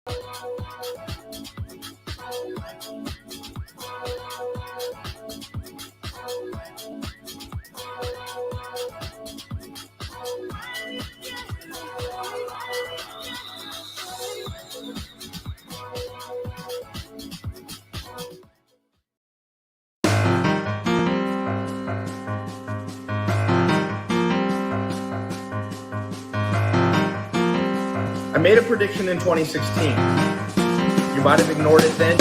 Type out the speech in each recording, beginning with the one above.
I made a prediction in 2016. You might have ignored it then.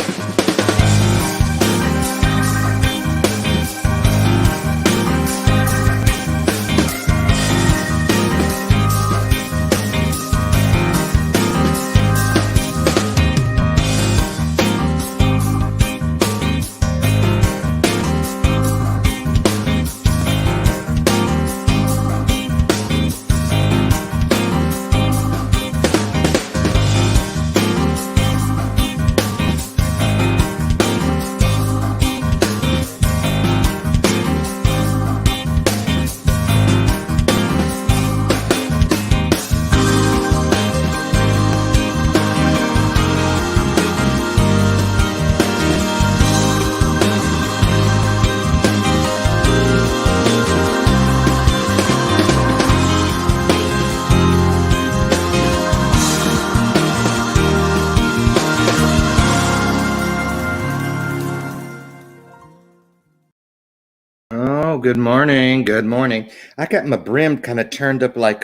Good morning. Good morning. I got my brim kind of turned up like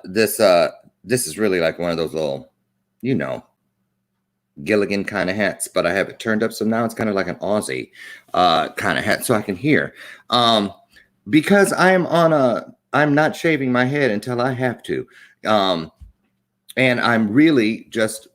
this is really like one of those little, Gilligan kind of hats, but I have it turned up, so now it's kind of like an Aussie kind of hat, so I can hear. Because I'm not shaving my head until I have to. And I'm really just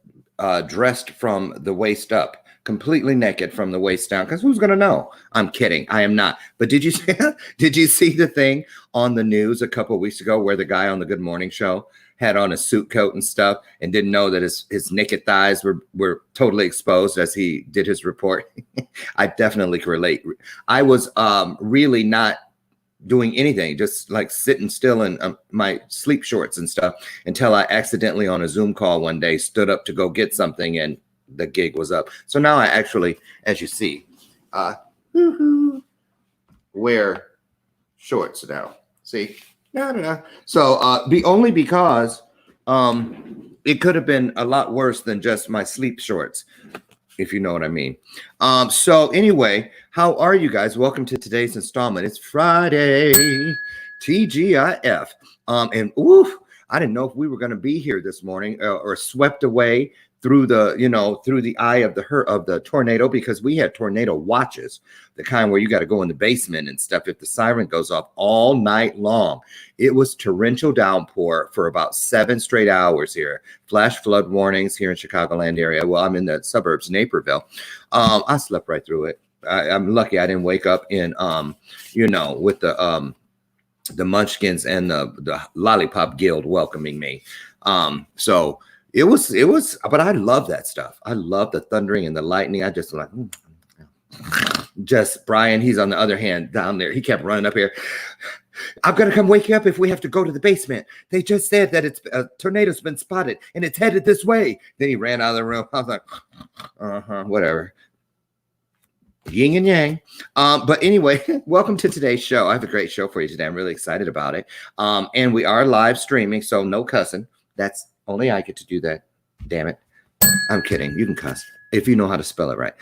dressed from the waist up. Completely naked from the waist down, because who's gonna know? I'm kidding. I am not. But did you see the thing on the news a couple of weeks ago where the guy on the Good Morning Show had on a suit coat and stuff and didn't know that his naked thighs were totally exposed as he did his report? I definitely can relate. I was really not doing anything, just like sitting still in my sleep shorts and stuff until I accidentally on a Zoom call one day stood up to go get something and the gig was up. So now I actually, as you see, wear shorts now. See? So only because it could have been a lot worse than just my sleep shorts, if you know what I mean. So anyway, how are you guys? Welcome to today's installment. It's Friday, TGIF. And I didn't know if we were going to be here this morning or swept away through the eye of the tornado, because we had tornado watches, the kind where you got to go in the basement and stuff if the siren goes off all night long. It was torrential downpour for about 7 straight hours here. Flash flood warnings here in Chicagoland area. Well, I'm in the suburbs, Naperville. I slept right through it. I'm lucky I didn't wake up in with the Munchkins and the Lollipop Guild welcoming me. So it was, but I love that stuff. I love the thundering and the lightning. I just like, just Brian, he's on the other hand down there. He kept running up here. I'm going to come wake you up if we have to go to the basement. They just said that it's a tornado's been spotted and it's headed this way. Then he ran out of the room. I was like, whatever. Yin and yang. But anyway, welcome to today's show. I have a great show for you today. I'm really excited about it. And we are live streaming, so no cussing. That's only I get to do that. Damn it. I'm kidding. You can cuss if you know how to spell it right.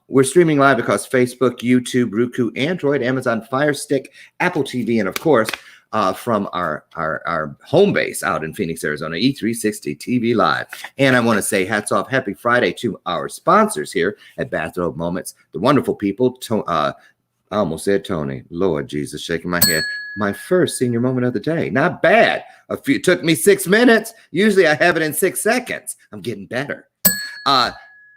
We're streaming live across Facebook, YouTube, Roku, Android, Amazon Fire Stick, Apple TV, and of course, from our home base out in Phoenix, Arizona, E360 TV Live. And I want to say hats off, happy Friday to our sponsors here at Bathrobe Moments, the wonderful people. I almost said Tony. Lord Jesus, shaking my head. My first senior moment of the day. Not bad. It took me 6 minutes. Usually I have it in 6 seconds. I'm getting better.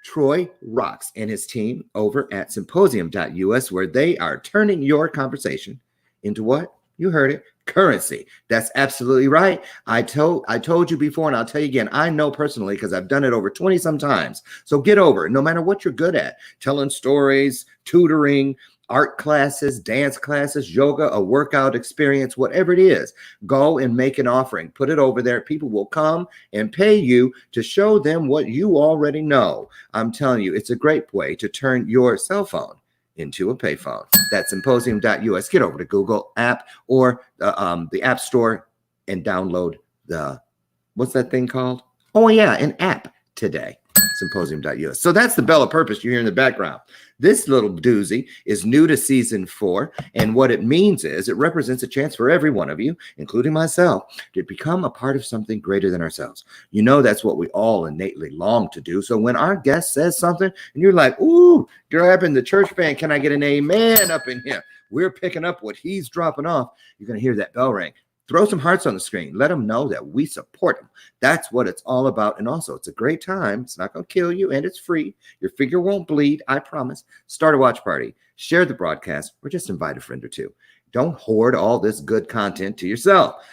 Troy rocks and his team over at symposium.us, where they are turning your conversation into what? You heard it. Currency. That's absolutely right. I told you before, and I'll tell you again, I know personally because I've done it over 20 some times. So get over it. No matter what you're good at, telling stories, tutoring, art classes, dance classes, yoga, a workout experience, whatever it is, go and make an offering. Put it over there. People will come and pay you to show them what you already know. I'm telling you, it's a great way to turn your cell phone into a payphone. That's symposium.us. Get over to Google app or the App Store and download what's that thing called? Oh, yeah, an app today. Symposium.us. So that's the bell of purpose you hear in the background. This little doozy is new to season 4. And what it means is it represents a chance for every one of you, including myself, to become a part of something greater than ourselves. You know, that's what we all innately long to do. So when our guest says something and you're like, ooh, grabbing the church band, can I get an amen up in here? We're picking up what he's dropping off. You're going to hear that bell ring. Throw some hearts on the screen. Let them know that we support them. That's what it's all about. And also, it's a great time. It's not going to kill you, and it's free. Your finger won't bleed, I promise. Start a watch party. Share the broadcast, or just invite a friend or two. Don't hoard all this good content to yourself.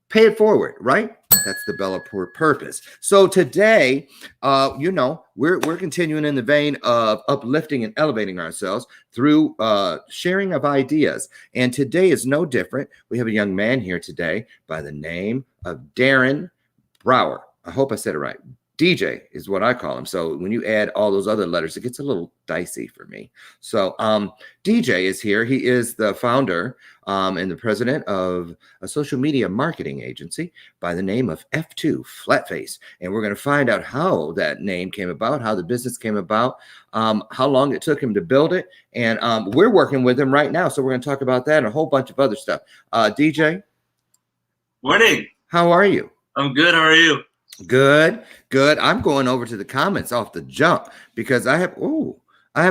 Pay it forward, right? That's the bell of purpose. So today, we're continuing in the vein of uplifting and elevating ourselves through sharing of ideas. And today is no different. We have a young man here today by the name of Darren Brower. I hope I said it right. DJ is what I call him. So when you add all those other letters, it gets a little dicey for me. So DJ is here. He is the founder and the president of a social media marketing agency by the name of F2 Flatface. And we're going to find out how that name came about, how the business came about, how long it took him to build it. And we're working with him right now. So we're going to talk about that and a whole bunch of other stuff. DJ. Morning. How are you? I'm good. How are you? Good. I'm going over to the comments off the jump because I have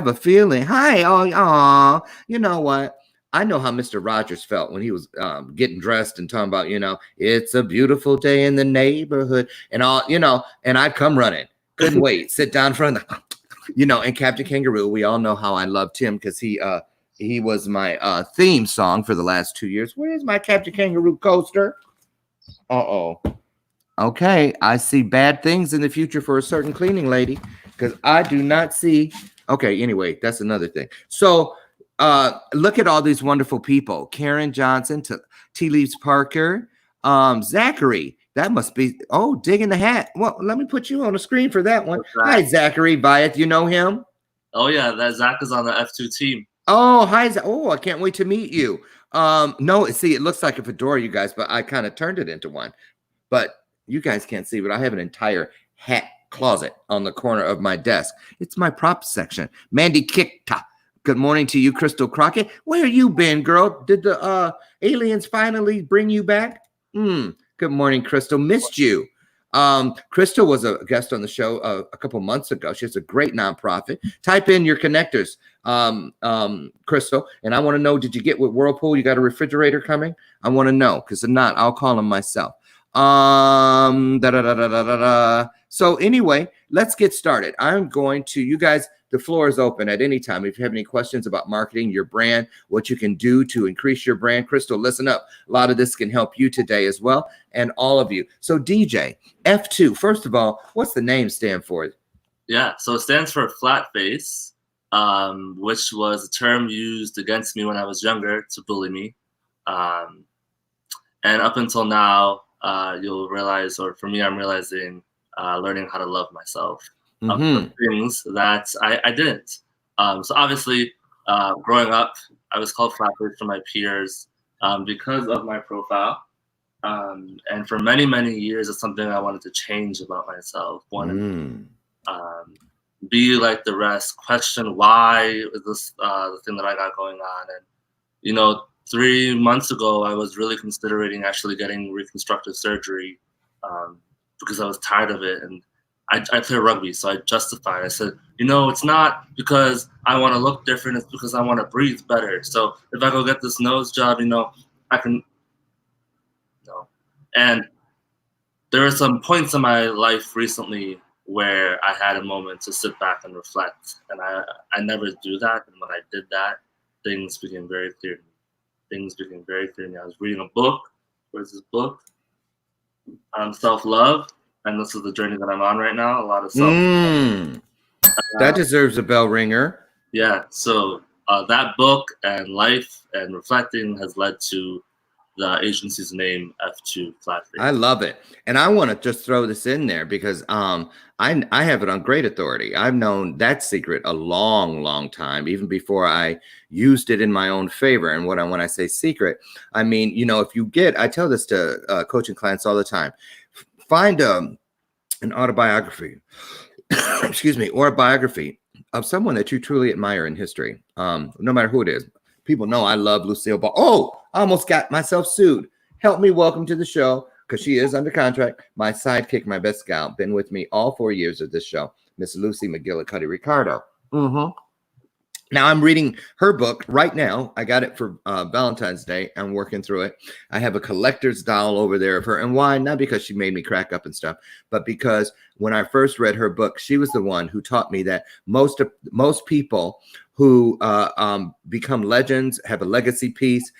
a feeling. Hi, oh, you know what? I know how Mr. Rogers felt when he was getting dressed and talking about, it's a beautiful day in the neighborhood and all, and I'd come running. Couldn't wait. Sit down in front of the, and Captain Kangaroo. We all know how I loved him because he was my theme song for the last 2 years. Where's my Captain Kangaroo coaster? Uh-oh. Okay, I see bad things in the future for a certain cleaning lady because I do not see. Okay, anyway, that's another thing. So look at all these wonderful people. Karen Johnson, Tea Leaves Parker, Zachary. That must be, digging the hat. Well, let me put you on the screen for that one. Hi, Zachary Viat. You know him? Oh, yeah, that Zach is on the F2 team. Oh, hi, Zach. Oh, I can't wait to meet you. No, see, it looks like a fedora, you guys, but I kind of turned it into one. But you guys can't see, but I have an entire hat closet on the corner of my desk. It's my props section. Mandy Kikta. Good morning to you, Crystal Crockett. Where you been, girl? Did the aliens finally bring you back? Good morning, Crystal. Missed you. Crystal was a guest on the show a couple months ago. She has a great nonprofit. Type in your connectors, Crystal. And I want to know, did you get with Whirlpool? You got a refrigerator coming? I want to know, because if not, I'll call them myself. So anyway, let's get started. I'm going to, you guys, the floor is open at any time. If you have any questions about marketing your brand, what you can do to increase your brand, Crystal, listen up. A lot of this can help you today as well, and all of you. So DJ, F2, first of all, what's the name stand for? Yeah, so it stands for flat face, which was a term used against me when I was younger to bully me. And up until now, you'll realize, or for me, I'm realizing, learning how to love myself. Things that I didn't. So obviously, growing up, I was called flatface from my peers because of my profile. And for many, many years, it's something I wanted to change about myself. Wanted to be like the rest, question why is this the thing that I got going on. And, 3 months ago, I was really considering actually getting reconstructive surgery because I was tired of it. And I play rugby, so I justified. I said, it's not because I want to look different. It's because I want to breathe better. So if I go get this nose job, I can. And there are some points in my life recently where I had a moment to sit back and reflect. And I never do that. And when I did that, things became very clear to me. I was reading a book. Where's this book? Self-love. And this is the journey that I'm on right now. A lot of self-love. That deserves a bell ringer. Yeah. So that book and life and reflecting has led to the agency's name, F2 Flatface. I love it. And I want to just throw this in there because I have it on great authority. I've known that secret a long, long time, even before I used it in my own favor. And when I say secret, I mean, if you I tell this to coaching clients all the time, find an autobiography, excuse me, or a biography of someone that you truly admire in history, no matter who it is. People know I love Lucille Ball. Oh, I almost got myself sued. Help me welcome to the show, because she is under contract. My sidekick, my best scout, been with me all 4 years of this show, Miss Lucy McGillicuddy Ricardo. Now I'm reading her book right now. I got it for Valentine's Day. I'm working through it. I have a collector's doll over there of her. And why? Not because she made me crack up and stuff, but because when I first read her book, she was the one who taught me that most people who become legends, have a legacy piece,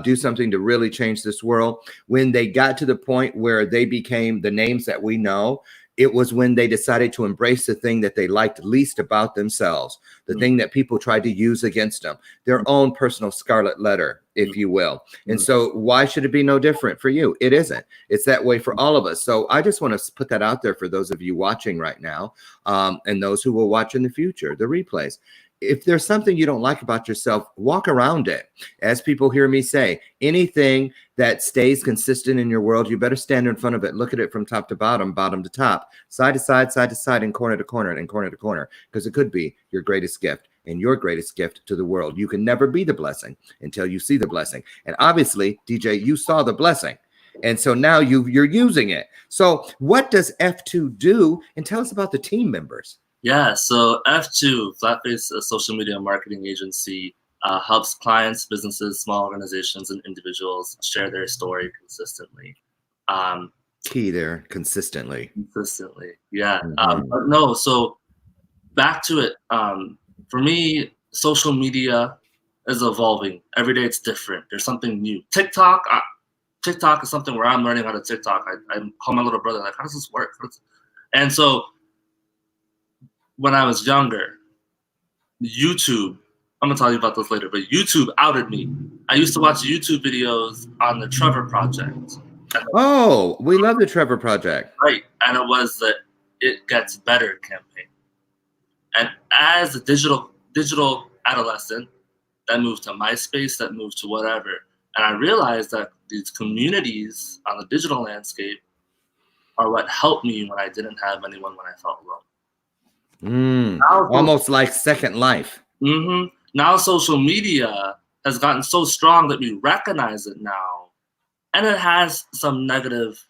do something to really change this world, when they got to the point where they became the names that we know, it was when they decided to embrace the thing that they liked least about themselves, the thing that people tried to use against them, their own personal scarlet letter, if you will. And so why should it be no different for you? It isn't. It's that way for all of us. So I just want to put that out there for those of you watching right now, and those who will watch in the future, the replays. If there's something you don't like about yourself, walk around it. As people hear me say, anything that stays consistent in your world, you better stand in front of it. Look at it from top to bottom, bottom to top, side to side, and corner to corner, and corner to corner, because it could be your greatest gift and your greatest gift to the world. You can never be the blessing until you see the blessing. And obviously, DJ, you saw the blessing. And so now you're using it. So what does F2 do? And tell us about the team members. Yeah, so F2, Flatface, a social media marketing agency, helps clients, businesses, small organizations, and individuals share their story consistently. Key there, consistently. Consistently, yeah. But no, so back to it. For me, social media is evolving. Every day it's different. There's something new. TikTok is something where I'm learning how to TikTok. I call my little brother, like, how does this work? And so when I was younger, YouTube, I'm gonna tell you about this later, but YouTube outed me. I used to watch YouTube videos on the Trevor Project. Oh, we love the Trevor Project. Right, and it was the It Gets Better campaign. And as a digital adolescent, that moved to MySpace, that moved to whatever. And I realized that these communities on the digital landscape are what helped me when I didn't have anyone, when I felt alone. Almost like Second Life. Now social media has gotten so strong that we recognize it now, and it has some negative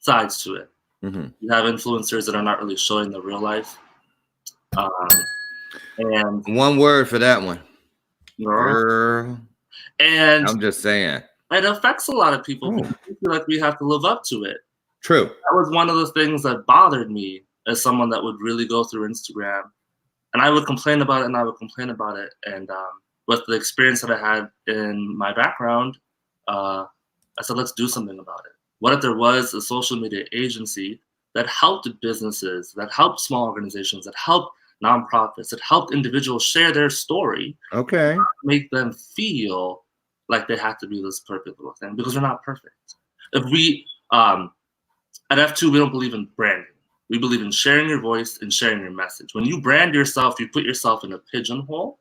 sides to it. You have influencers that are not really showing the real life. And one word for that one. Girl. And I'm just saying. It affects a lot of people. We feel like we have to live up to it. True. That was one of the things that bothered me as someone that would really go through Instagram. And I would complain about it, and I would complain about it. And with the experience that I had in my background, I said, let's do something about it. What if there was a social media agency that helped businesses, that helped small organizations, that helped nonprofits, that helped individuals share their story, make them feel like they have to be this perfect little thing, because they're not perfect. If we, at F2, we don't believe in branding. We believe in sharing your voice and sharing your message. When you brand yourself, you put yourself in a pigeonhole.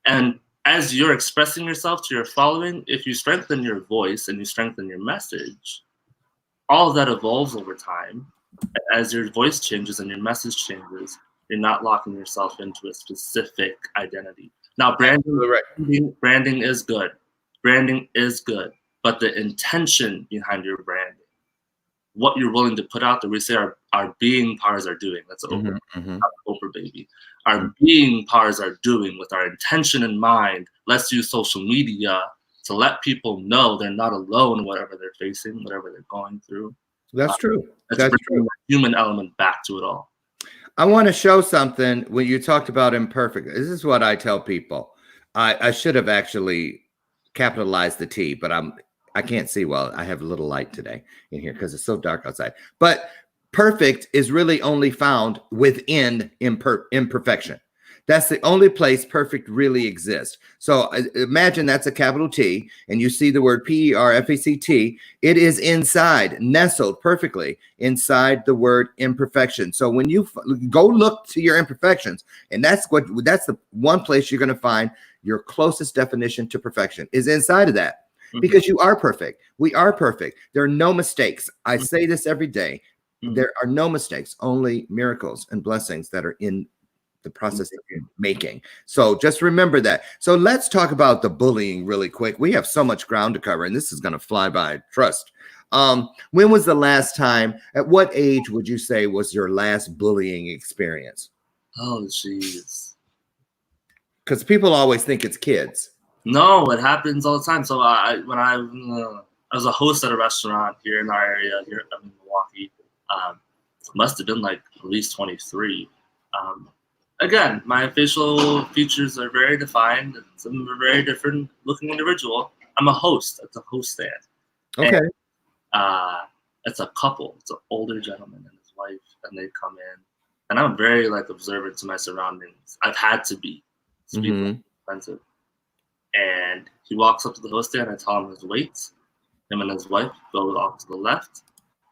And as you're expressing yourself to your following, if you strengthen your voice and you strengthen your message, all of that evolves over time. As your voice changes and your message changes, you're not locking yourself into a specific identity. Now, branding is good. Branding is good. But the intention behind your branding, what you're willing to put out there, we say our being powers are doing. That's Oprah, Oprah baby. Our being powers are doing with our intention in mind. Let's use social media to let people know they're not alone in whatever they're facing, whatever they're going through. That's true. That's true. The human element back to it all. I want to show something when you talked about imperfect. This is what I tell people. I should have actually capitalized the T, but I can't see well. I have a little light today in here because it's so dark outside. But perfect is really only found within imperfection. That's the only place perfect really exists. So imagine that's a capital T, and you see the word perfect. It is inside, nestled perfectly inside the word imperfection. So when you go look to your imperfections, and that's the one place you're going to find your closest definition to perfection is inside of that. Because you are perfect. We are perfect. There are no mistakes. I say this every day. There are no mistakes, only miracles and blessings that are in the process that you're making. So just remember that. So let's talk about the bullying really quick. We have so much ground to cover, and this is going to fly by. Trust. When was the last time? At what age would you say was your last bullying experience? Oh, jeez. Because people always think it's kids. No, it happens all the time. So when I was a host at a restaurant here in our area, here in Milwaukee, must have been like at least 23. Again, my facial features are very defined. I'm a very different looking individual. I'm a host. It's a host stand. Okay. And, it's a couple. It's an older gentleman and his wife, and they come in. And I'm very like observant to my surroundings. I've had to be. It's expensive. And he walks up to the host stand. I tell him his weight. Him and his wife go off to the left,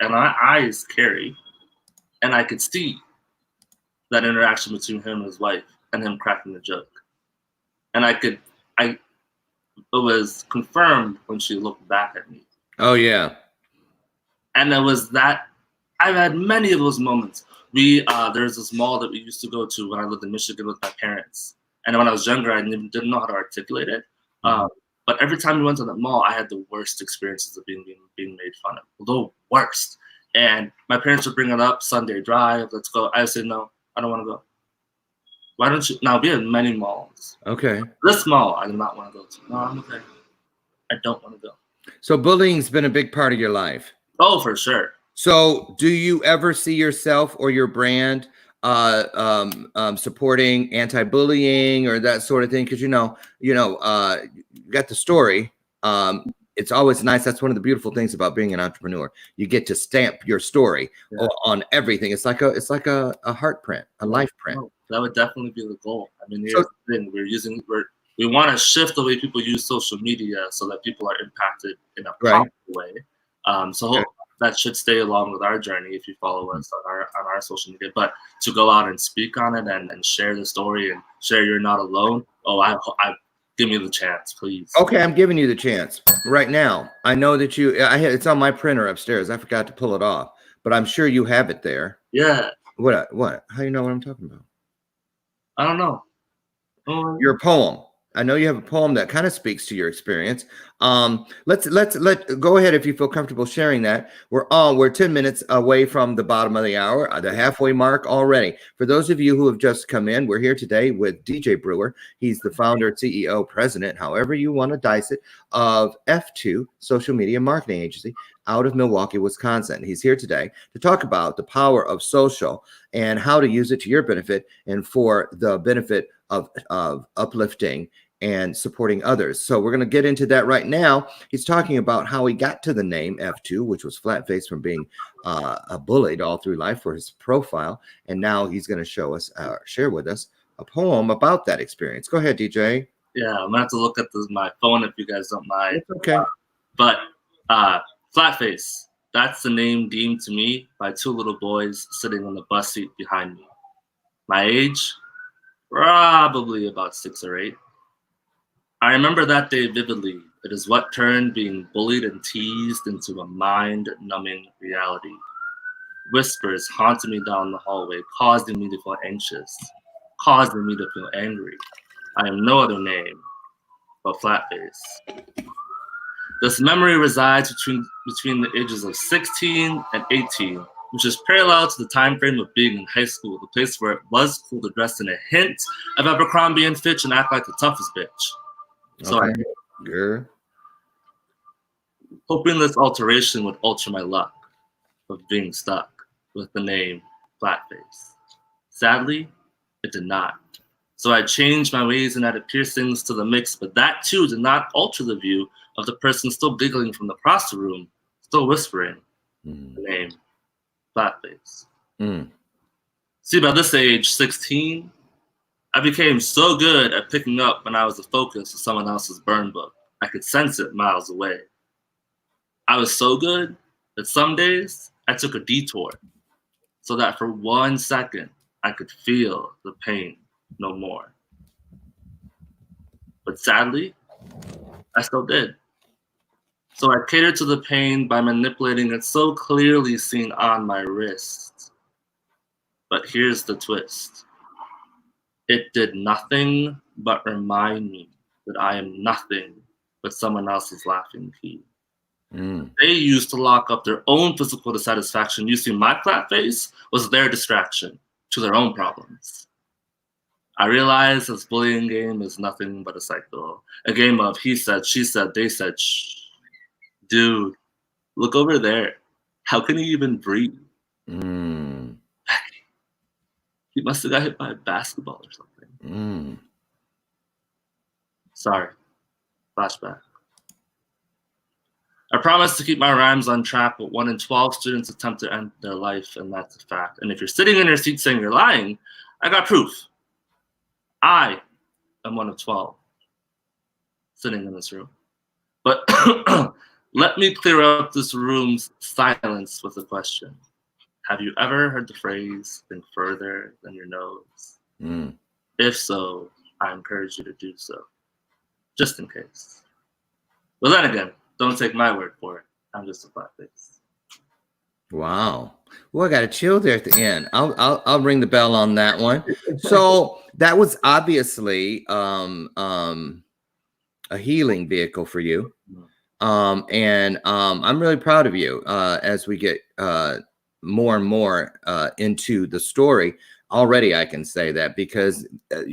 and my eyes carry, and I could see that interaction between him and his wife, and him cracking the joke. And it was confirmed when she looked back at me. Oh yeah. And it was that. I've had many of those moments. There's this mall that we used to go to when I lived in Michigan with my parents. And when I was younger, I didn't know how to articulate it. But every time we went to the mall, I had the worst experiences of being made fun of. The worst. And my parents would bring it up, Sunday drive, let's go. I said, no, I don't want to go. Why don't you? Now, we have many malls. Okay. This mall, I do not want to go to. No, I'm okay. I don't want to go. So bullying's been a big part of your life. Oh, for sure. So do you ever see yourself or your brand supporting anti-bullying or that sort of thing? Because you got the story. It's always nice. That's one of the beautiful things about being an entrepreneur. You get to stamp your story on everything. It's like a heart print, a life print. Oh, that would definitely be the goal. I mean, here's the thing: we want to shift the way people use social media so that people are impacted in a positive way. That should stay along with our journey if you follow us on our social media. But to go out and speak on it and share the story and share you're not alone. Oh, I give me the chance, please. Okay, I'm giving you the chance right now. I know that it's on my printer upstairs. I forgot to pull it off, but I'm sure you have it there. Yeah. What? How do you know what I'm talking about? I don't know. Your poem. I know you have a poem that kind of speaks to your experience. Let's go ahead if you feel comfortable sharing that. We're 10 minutes away from the bottom of the hour, the halfway mark already. For those of you who have just come in, we're here today with DJ Brewer. He's the founder, CEO, president, however you want to dice it, of F2 Social Media Marketing Agency out of Milwaukee, Wisconsin. He's here today to talk about the power of social and how to use it to your benefit and for the benefit of uplifting and supporting others. So we're going to get into that right now. He's talking about how he got to the name F2, which was flat face from being bullied all through life for his profile. And now he's going to share with us a poem about that experience. Go ahead, DJ. Yeah, I'm going to have to look at my phone if you guys don't mind. It's okay. But flat face, that's the name deemed to me by two little boys sitting on the bus seat behind me. My age? Probably about 6 or 8. I remember that day vividly. It is what turned being bullied and teased into a mind-numbing reality. Whispers haunted me down the hallway, causing me to feel anxious, causing me to feel angry. I am no other name but Flatface. This memory resides between the ages of 16 and 18, which is parallel to the time frame of being in high school, the place where it was cool to dress in a hint of Abercrombie and Fitch and act like the toughest bitch. So okay. hoping this alteration would alter my luck of being stuck with the name Flatface. Sadly, it did not. So I changed my ways and added piercings to the mix, but that too did not alter the view of the person still giggling from across the room, still whispering the name Flatface. See, by this age, 16, I became so good at picking up when I was the focus of someone else's burn book. I could sense it miles away. I was so good that some days I took a detour so that for 1 second I could feel the pain no more. But sadly, I still did. So I catered to the pain by manipulating it so clearly seen on my wrist. But here's the twist. It did nothing but remind me that I am nothing but someone else's laughing key. They used to lock up their own physical dissatisfaction. You see, my flat face was their distraction to their own problems. I realized this bullying game is nothing but a cycle. A game of he said, she said, they said, shh. Dude, look over there. How can he even breathe? Becky, he must have got hit by a basketball or something. Sorry. Flashback. I promise to keep my rhymes on track, but 1 in 12 students attempt to end their life, and that's a fact. And if you're sitting in your seat saying you're lying, I got proof. I am 1 of 12 sitting in this room. But let me clear up this room's silence with a question. Have you ever heard the phrase, think further than your nose? If so, I encourage you to do so, just in case. But then again, don't take my word for it. I'm just a flat face. Wow. Well, I got a chill there at the end. I'll ring the bell on that one. So that was obviously a healing vehicle for you. And I'm really proud of you as we get more and more into the story. Already I can say that because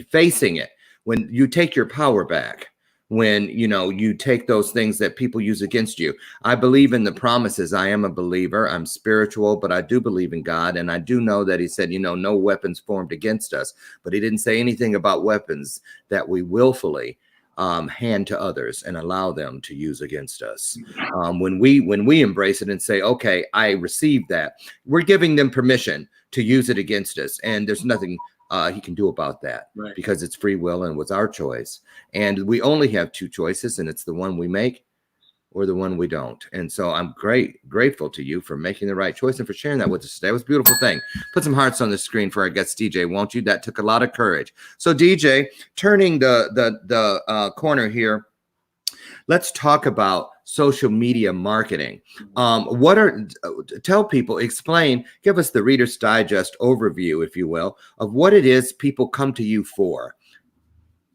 facing it, when you take your power back, when you take those things that people use against you. I believe in the promises. I am a believer. I'm spiritual, but I do believe in God. And I do know that he said, no weapons formed against us, but he didn't say anything about weapons that we willfully hand to others and allow them to use against us. When we embrace it and say, okay, I received that, we're giving them permission to use it against us. And there's nothing he can do about that, right? Because it's free will and it was our choice. And we only have 2 choices, and it's the one we make or the one we don't. And so I'm grateful to you for making the right choice and for sharing that with us today. It was a beautiful thing. Put some hearts on the screen for our guest DJ, won't you? That took a lot of courage. So DJ, turning the corner here, let's talk about social media marketing. Tell people, explain, give us the Reader's Digest overview, if you will, of what it is people come to you for.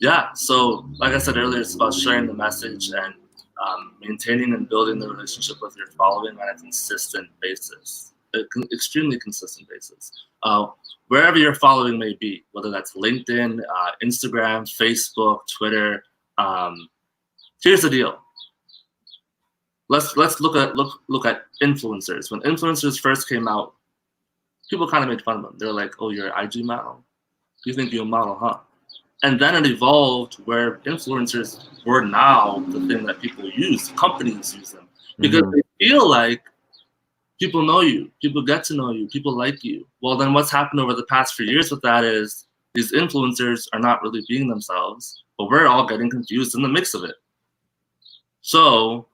Yeah, so like I said earlier, it's about sharing the message and maintaining and building the relationship with your following on a consistent basis, extremely consistent basis. Wherever your following may be, whether that's LinkedIn, Instagram, Facebook, Twitter. Here's the deal. Let's look at influencers. When influencers first came out, people kind of made fun of them. They're like, "Oh, you're an IG model? You think you're a model, huh?" And then it evolved where influencers were now the thing that people use. Companies use them because they feel like people know you, people get to know you, people like you. Well, then what's happened over the past few years with that is these influencers are not really being themselves, but we're all getting confused in the mix of it. So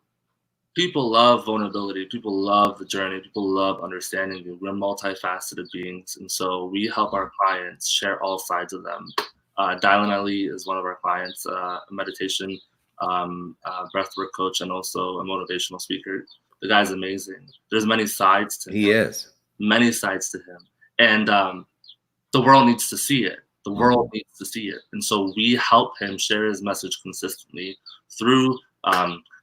people love vulnerability. People love the journey. People love understanding you. We're multifaceted beings. And so we help our clients share all sides of them. Dylan Ali is one of our clients, a meditation breathwork coach, and also a motivational speaker. The guy's amazing. There's many sides to him. He is. Many sides to him. And the world needs to see it. The world needs to see it. And so we help him share his message consistently through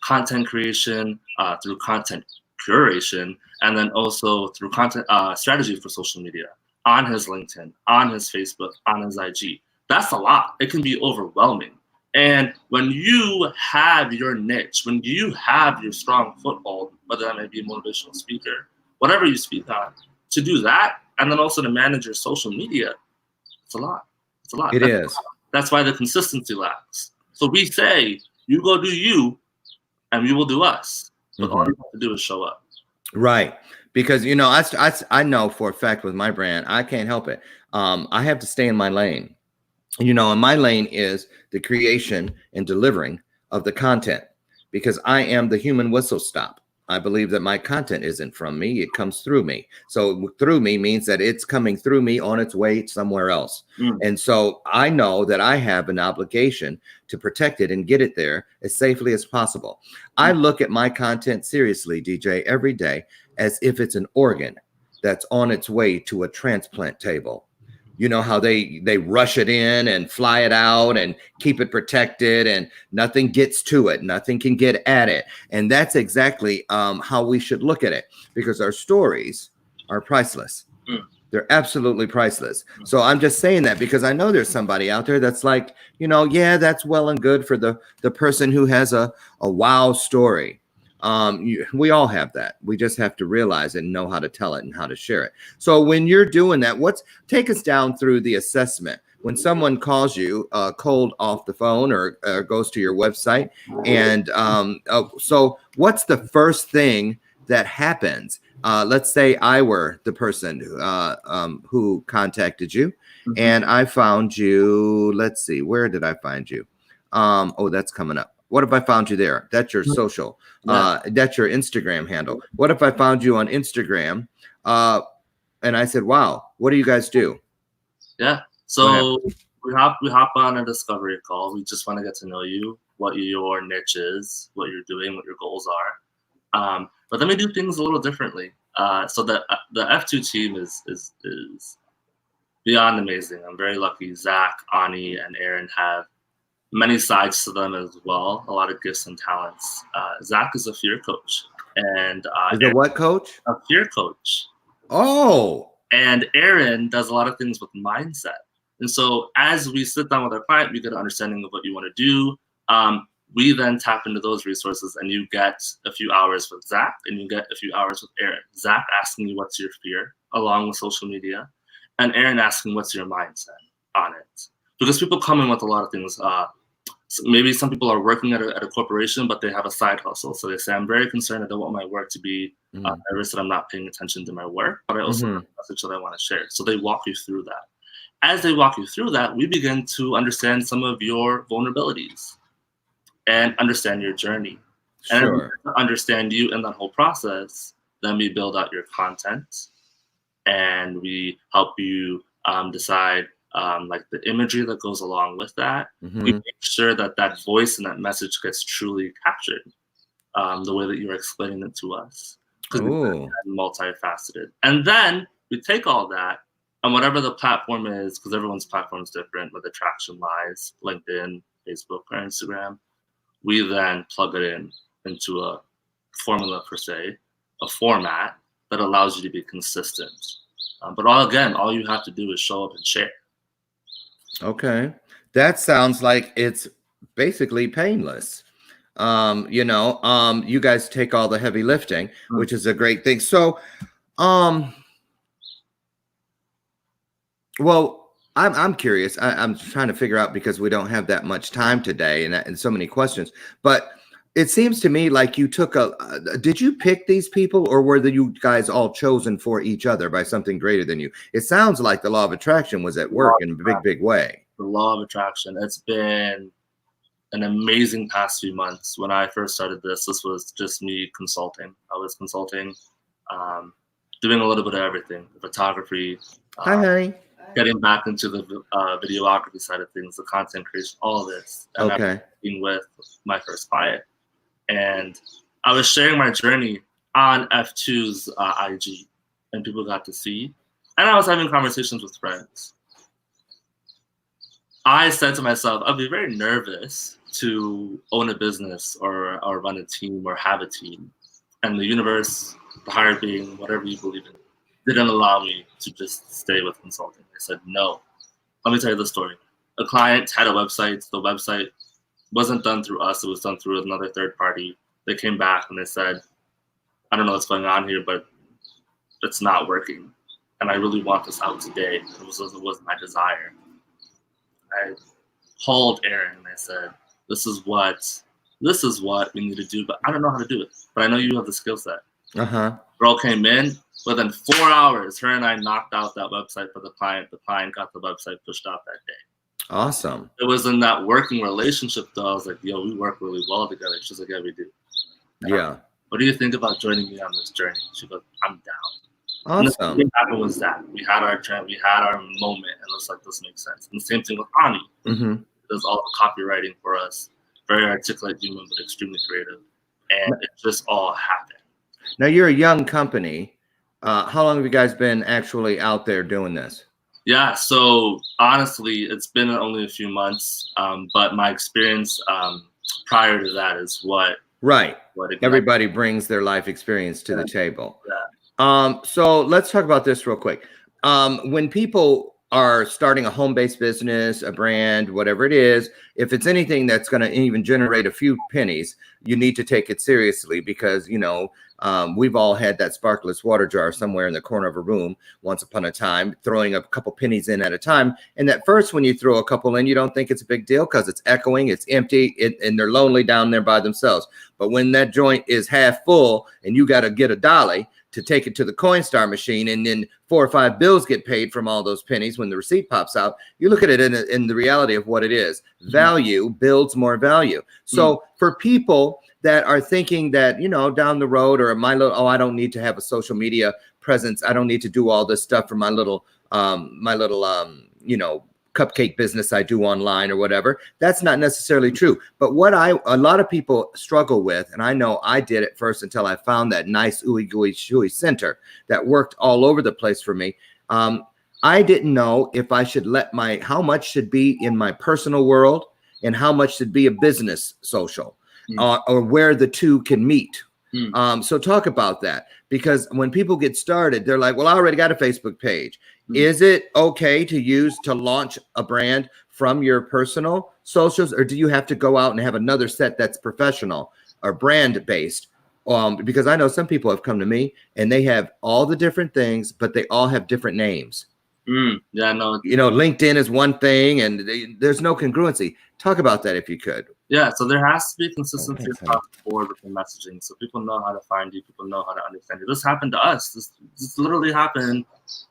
content creation, through content curation, and then also through content strategy for social media on his LinkedIn, on his Facebook, on his IG. That's a lot. It can be overwhelming. And when you have your niche, when you have your strong foothold, whether that may be a motivational speaker, whatever you speak on, to do that, and then also to manage your social media, it's a lot. It's a lot. It is. That's why the consistency lacks. So we say, you go do you, and we will do us. But all you have to do is show up. Right. Because, I know for a fact with my brand, I can't help it. I have to stay in my lane. And my lane is the creation and delivering of the content, because I am the human whistle stop. I believe that my content isn't from me, it comes through me. So through me means that it's coming through me on its way somewhere else. And so I know that I have an obligation to protect it and get it there as safely as possible. I look at my content seriously, DJ, every day as if it's an organ that's on its way to a transplant table. You know how they rush it in and fly it out and keep it protected, and nothing gets to it, nothing can get at it. And that's exactly how we should look at it, because our stories are priceless. They're absolutely priceless. So I'm just saying that because I know there's somebody out there that's like, yeah, that's well and good for the person who has a wow story. We all have that. We just have to realize it and know how to tell it and how to share it. So when you're doing that, take us down through the assessment. When someone calls you cold off the phone or goes to your website, and so what's the first thing that happens? Let's say I were the person who contacted you, and I found you. Let's see, where did I find you? Oh, that's coming up. What if I found you there? That's your social. That's your Instagram handle. What if I found you on Instagram and I said, wow, what do you guys do? Yeah. So we hop on a discovery call. We just want to get to know you, what your niche is, what you're doing, what your goals are. But then we do things a little differently. So the F2 team is beyond amazing. I'm very lucky. Zach, Ani, and Aaron have many sides to them as well. A lot of gifts and talents. Zach is a fear coach, and is a what coach? A fear coach. Oh. And Aaron does a lot of things with mindset. And so as we sit down with our client, we get an understanding of what you want to do. We then tap into those resources, and you get a few hours with Zach, and you get a few hours with Aaron. Zach asking you what's your fear, along with social media, and Aaron asking what's your mindset on it. Because people come in with a lot of things. Maybe some people are working at a corporation, but they have a side hustle. So they say, I'm very concerned. I don't want my work to be nervous that I'm not paying attention to my work, but I also have a message that I want to share. So they walk you through that. As they walk you through that, we begin to understand some of your vulnerabilities and understand your journey. Sure. And understand you in that whole process, then we build out your content, and we help you decide like the imagery that goes along with that. We make sure that that voice and that message gets truly captured the way that you're explaining it to us. Because it's multifaceted. And then we take all that, and whatever the platform is, because everyone's platform is different, where the traction lies, LinkedIn, Facebook, or Instagram, we then plug it into a formula per se, a format that allows you to be consistent. But all you have to do is show up and share. Okay. That sounds like it's basically painless. You guys take all the heavy lifting, which is a great thing. So, well, I'm curious. I'm trying to figure out, because we don't have that much time today and so many questions, but it seems to me like you took did you pick these people, or were you guys all chosen for each other by something greater than you? It sounds like the law of attraction was at work in a big way. The law of attraction. It's been an amazing past few months. When I first started this was just me consulting. I was consulting, doing a little bit of everything, photography, Hi, honey. Getting back into the videography side of things, the content creation, all of this. And I was working with my first client. And I was sharing my journey on F2's IG, and people got to see. And I was having conversations with friends. I said to myself, I'd be very nervous to own a business or run a team or have a team. And the universe, the higher being, whatever you believe in, didn't allow me to just stay with consulting. They said, no. Let me tell you the story. A client had a website. The website wasn't done through us. It was done through another third party. They came back and they said, I don't know what's going on here, but it's not working. And I really want this out today. It was my desire. I called Aaron and I said, this is what we need to do, but I don't know how to do it. But I know you have the skill set. Girl came in. Within 4 hours, her and I knocked out that website for the client. The client got the website pushed out that day. Awesome. It was in that working relationship though. I was like, yo, we work really well together. She's like, yeah, we do. And Yeah. what do you think about joining me on this journey? She goes, I'm down. And the Awesome. thing that happened was that we had our trend, we had our moment, and it's like, this makes sense. And the same thing with Ani. Mm-hmm. Does all the copywriting for us. Very articulate human, but extremely creative. And it just all happened. Now you're a young company. How long have you guys been actually out there doing this? Yeah, so honestly, it's been only a few months, but my experience prior to that is what everybody brings their life experience to the table. Yeah. So let's talk about this real quick. When people are starting a home-based business, a brand, whatever it is, if it's anything that's going to even generate a few pennies, you need to take it seriously because, you know, we've all had that sparkless water jar somewhere in the corner of a room once upon a time, throwing a couple pennies in at a time. And at first, when you throw a couple in, you don't think it's a big deal because it's echoing, it's empty, and they're lonely down there by themselves. But when that joint is half full and you got to get a dolly to take it to the Coinstar machine, and then 4 or 5 bills get paid from all those pennies when the receipt pops out, you look at it in the reality of what it is. Value builds more value. So for people that are thinking that, you know, down the road, or I don't need to have a social media presence, I don't need to do all this stuff for my little you know, cupcake business I do online or whatever. That's not necessarily true. But what a lot of people struggle with, and I know I did it first until I found that nice ooey gooey shooey center that worked all over the place for me. I didn't know if I should how much should be in my personal world and how much should be a business social, or where the two can meet. So talk about that, because when people get started, they're like, well, I already got a Facebook page. Is it okay to launch a brand from your personal socials, or do you have to go out and have another set that's professional or brand based? Because I know some people have come to me and they have all the different things, but they all have different names. Yeah, no. You know, LinkedIn is one thing, and there's no congruency. Talk about that if you could. Yeah, so there has to be consistency across the board with the messaging, so people know how to find you, people know how to understand you. This happened to us. This literally happened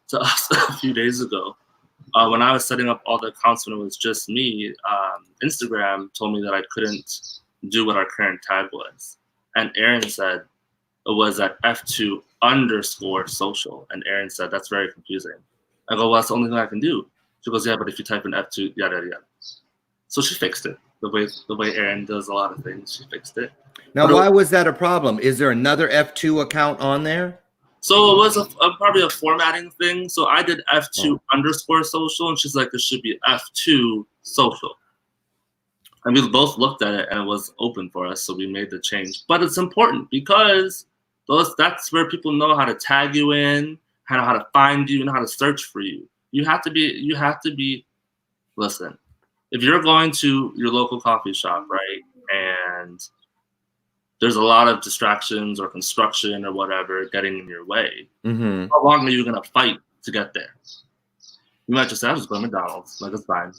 to us a few days ago. When I was setting up all the accounts when it was just me, Instagram told me that I couldn't do what our current tag was. And Aaron said it was at F2_social. And Aaron said, that's very confusing. I go, well, that's the only thing I can do. She goes, yeah, but if you type in F2, yada, yada. So she fixed it. The way Aaron does a lot of things, she fixed it. Now, why was that a problem? Is there another F2 account on there? So it was probably a formatting thing. So I did F2_social, and she's like, it should be F2 social. And we both looked at it, and it was open for us, so we made the change. But it's important because that's where people know how to tag you in, how to find you, and how to search for you. You have to be. Listen, if you're going to your local coffee shop, right, and there's a lot of distractions or construction or whatever getting in your way, how long are you going to fight to get there? You might just say, I'll just go to McDonald's. Like, it's fine.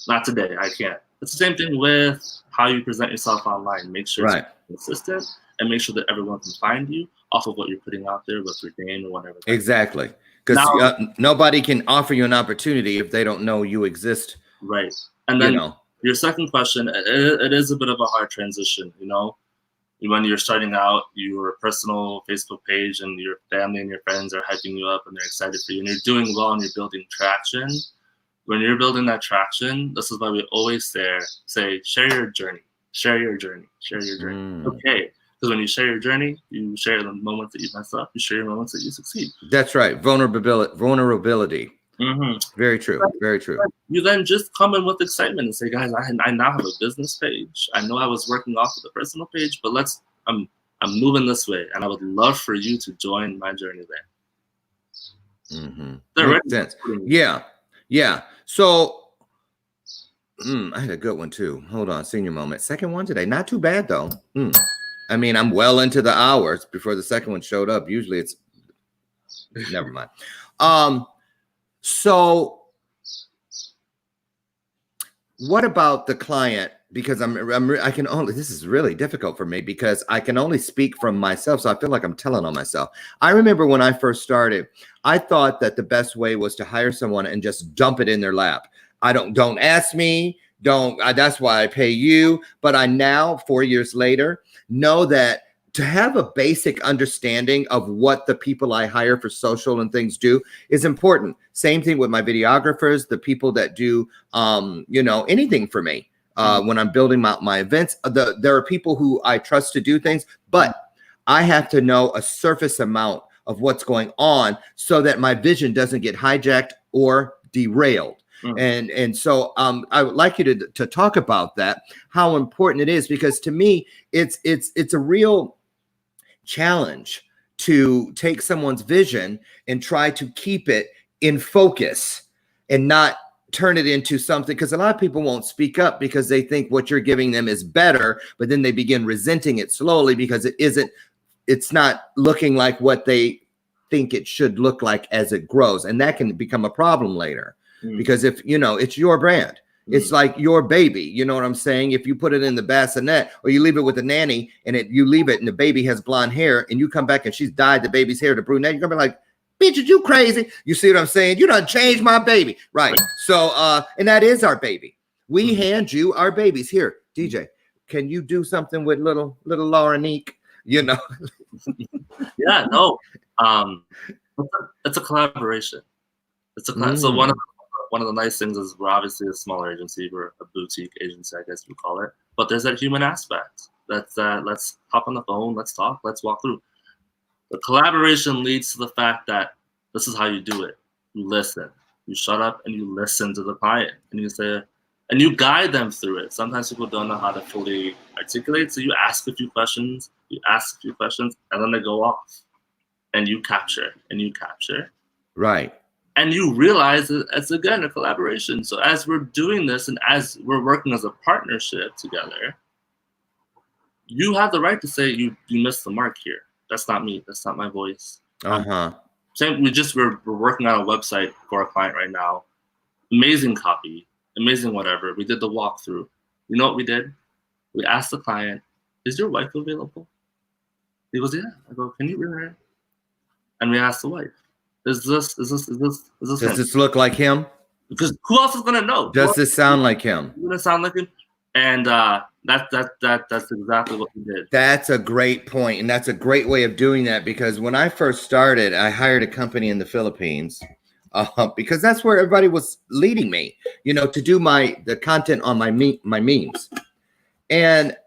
Not today. I can't. It's the same thing with how you present yourself online. Make sure it's consistent, and make sure that everyone can find you off of what you're putting out there with your name or whatever. Exactly. Because nobody can offer you an opportunity if they don't know you exist. Right. And then your second question, it is a bit of a hard transition, you know? When you're starting out, your personal Facebook page and your family and your friends are hyping you up and they're excited for you and you're doing well and you're building traction. When you're building that traction, this is why we always say, share your journey, share your journey, share your journey. Okay. Because when you share your journey, you share the moments that you mess up, you share your moments that you succeed. That's right. Vulnerability. Very true. Very true. You then just come in with excitement and say, guys, I now have a business page. I know I was working off of the personal page, but I'm moving this way, and I would love for you to join my journey there. Makes sense. Yeah. So I had a good one too. Hold on, senior moment. Second one today. Not too bad though. I mean, I'm well into the hours before the second one showed up. Usually it's never mind. So what about the client? Because I can only, this is really difficult for me because I can only speak from myself. So I feel like I'm telling on myself. I remember when I first started, I thought that the best way was to hire someone and just dump it in their lap. don't ask me. That's why I pay you. But I now, 4 years later, know that to have a basic understanding of what the people I hire for social and things do is important. Same thing with my videographers, the people that do, anything for me. When I'm building my events, there are people who I trust to do things, but I have to know a surface amount of what's going on so that my vision doesn't get hijacked or derailed. And so I would like you to talk about that, how important it is, because to me, it's a real challenge to take someone's vision and try to keep it in focus and not turn it into something, because a lot of people won't speak up because they think what you're giving them is better, but then they begin resenting it slowly because it's not looking like what they think it should look like as it grows. And that can become a problem later because if, it's your brand, it's like your baby. You know what I'm saying? If you put it in the bassinet or you leave it with a nanny and you leave it and the baby has blonde hair and you come back and she's dyed the baby's hair to brunette, you're gonna be like, bitch, are you crazy? You see what I'm saying? You done changed my baby. Right. So, and that is our baby. We hand you our babies. Here, DJ, can you do something with little Lorenique? Yeah, no. It's a collaboration. So one of the nice things is we're obviously a smaller agency. We're a boutique agency, I guess we call it. But there's that human aspect. Let's hop on the phone. Let's talk. Let's walk through. The collaboration leads to the fact that this is how you do it. You listen. You shut up and you listen to the client, and you say, and you guide them through it. Sometimes people don't know how to fully articulate, so you ask a few questions. And then they go off, and you capture. Right. And you realize that it's, again, a collaboration. So as we're doing this and as we're working as a partnership together, you have the right to say you missed the mark here. That's not me. That's not my voice. Same. We're working on a website for a client right now. Amazing copy, amazing whatever. We did the walkthrough. You know what we did? We asked the client, "Is your wife available?" He goes, "Yeah." I go, "Can you ring her?" And we asked the wife, Does this look like him? Because who else is gonna know? Does this sound like him? It's gonna sound like him, and that's exactly what we did. That's a great point, and that's a great way of doing that. Because when I first started, I hired a company in the Philippines because that's where everybody was leading me, to do the content on my memes, and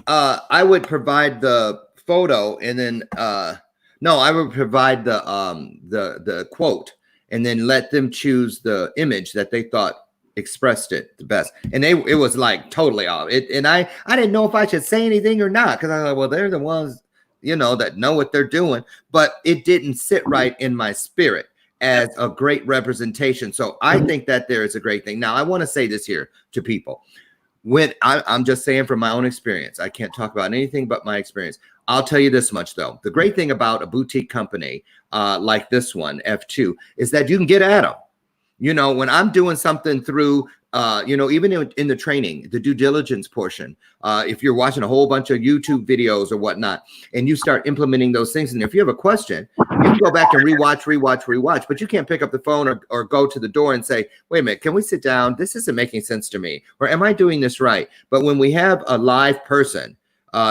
I would provide the photo, and then. No, I would provide the quote and then let them choose the image that they thought expressed it the best. And it was like totally off. And I didn't know if I should say anything or not, because I was like, well, they're the ones, that know what they're doing. But it didn't sit right in my spirit as a great representation. So I think that there is a great thing. Now, I want to say this here to people. When I'm just saying from my own experience, I can't talk about anything but my experience. I'll tell you this much, though. The great thing about a boutique company like this one, F2, is that you can get at them. When I'm doing something through, even in the training, the due diligence portion, if you're watching a whole bunch of YouTube videos or whatnot, and you start implementing those things, and if you have a question, you can go back and rewatch, but you can't pick up the phone or go to the door and say, wait a minute, can we sit down? This isn't making sense to me. Or am I doing this right? But when we have a live person,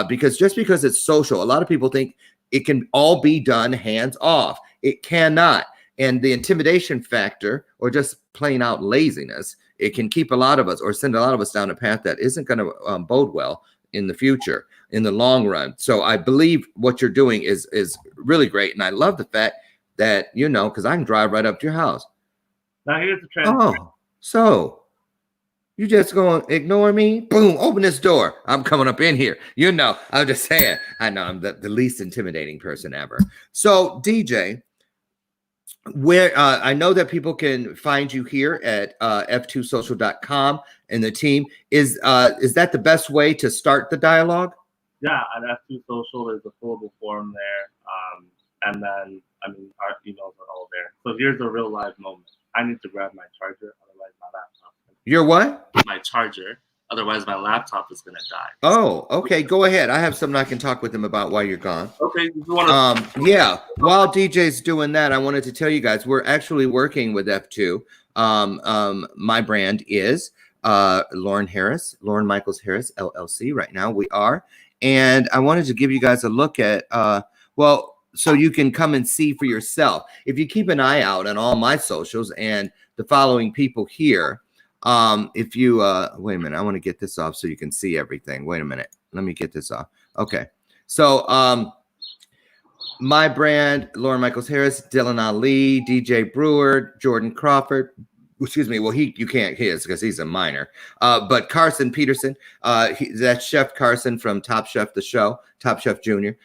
because it's social, a lot of people think it can all be done hands off. It cannot. And the intimidation factor, or just plain out laziness, it can keep a lot of us, or send a lot of us down a path that isn't going to bode well in the future, in the long run. So I believe what you're doing is really great. And I love the fact that, because I can drive right up to your house. Now here's the trend. Oh, so you just gonna ignore me? Boom, open this door. I'm coming up in here. I'm just saying. I know I'm the least intimidating person ever. So DJ, where I know that people can find you here at f2social.com, and the team is that the best way to start the dialogue? Yeah, at F2 Social, there's a fillable form there, and then our emails are all there. So here's a real live moment. I need to grab my charger, otherwise my laptop. Your what? My charger. Otherwise, my laptop is gonna die. Oh, okay. Go ahead. I have something I can talk with them about while you're gone. Okay. You wanna? Yeah. While DJ's doing that, I wanted to tell you guys we're actually working with F2. My brand is Loren Michaels Harris LLC. Right now we are, and I wanted to give you guys a look at so you can come and see for yourself. If you keep an eye out on all my socials and the following people here, if you wait a minute, I want to get this off so you can see everything. Wait a minute, let me get this off. Okay, so my brand, Loren Michaels Harris, Dylan Ali, DJ Brewer, Jordan Crawford. Excuse me. Well, you can't hear because he's a minor. But Carson Peterson, that's Chef Carson from Top Chef, the show, Top Chef Junior.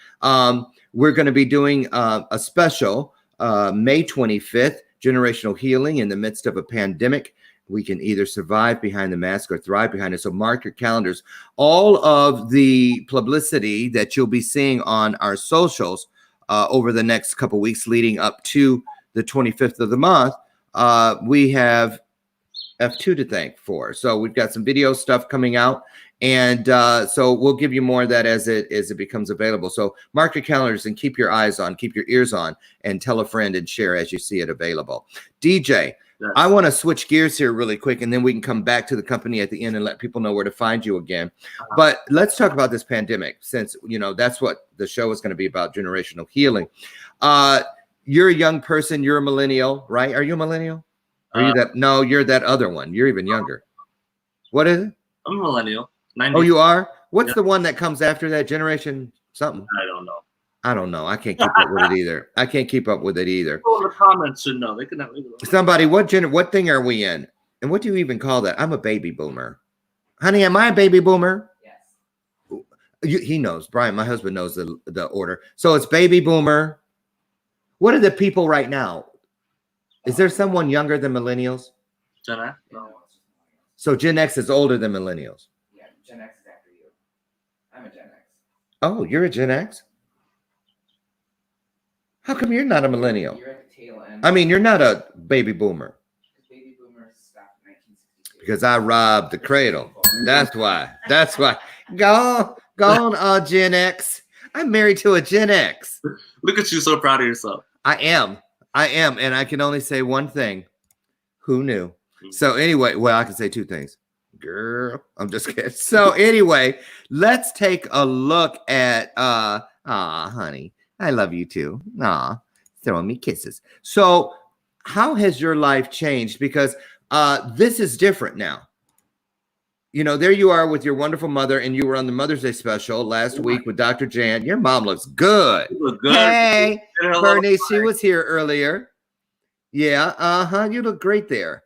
We're going to be doing a special May 25th, Generational Healing in the midst of a pandemic. We can either survive behind the mask or thrive behind it. So mark your calendars. All of the publicity that you'll be seeing on our socials over the next couple weeks leading up to the 25th of the month, we have F2 to thank for. So we've got some video stuff coming out, and so we'll give you more of that as it becomes available. So mark your calendars and keep your eyes on, keep your ears on, and tell a friend and share as you see it available. DJ, yes. I want to switch gears here really quick, and then we can come back to the company at the end and let people know where to find you again. But let's talk about this pandemic, since that's what the show is going to be about, generational healing. You're a young person. You're a millennial, right? Are you a millennial? Are you that? No, you're that other one. You're even younger. What is it? I'm a millennial. 90. Oh, you are? What's the one that comes after that? Generation something? I don't know. I can't keep up with it either. People in the comments should know. They can have somebody. What thing are we in? And what do you even call that? I'm a baby boomer. Honey, am I a baby boomer? Yes. He knows. Brian, my husband, knows the order. So it's baby boomer. What are the people right now? Is there someone younger than millennials? Gen X? No. So Gen X is older than millennials? Yeah, Gen X is after you. I'm a Gen X. Oh, you're a Gen X? How come you're not a millennial? You're at the tail end. I mean, you're not a baby boomer. Baby boomers stopped in 1962. Because I robbed the cradle. That's why. Go on, Gen X. I'm married to a Gen X. Look at you, so proud of yourself. I am. And I can only say one thing. Who knew? So anyway, well, I can say two things. Girl, I'm just kidding. So anyway, let's take a look at, honey, I love you too. Throwing me kisses. So how has your life changed? Because this is different now. There you are with your wonderful mother, and you were on the Mother's Day special last week with Dr. Jan. Your mom looks good. You look good. Hey, Bernie, she was here earlier. Yeah, you look great there.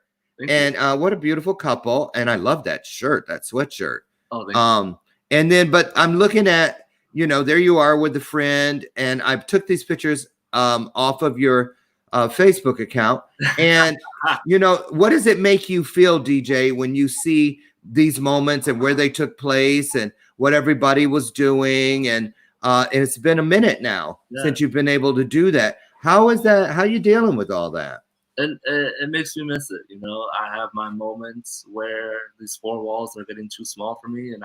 And what a beautiful couple. And I love that shirt, that sweatshirt. Oh, thank you. And then, but I'm looking at, there you are with a friend, and I took these pictures off of your Facebook account. And, what does it make you feel, DJ, when you see these moments and where they took place and what everybody was doing? And it's been a minute now since you've been able to do that. How is that? How are you dealing with all that? And it makes me miss it. I have my moments where these four walls are getting too small for me, and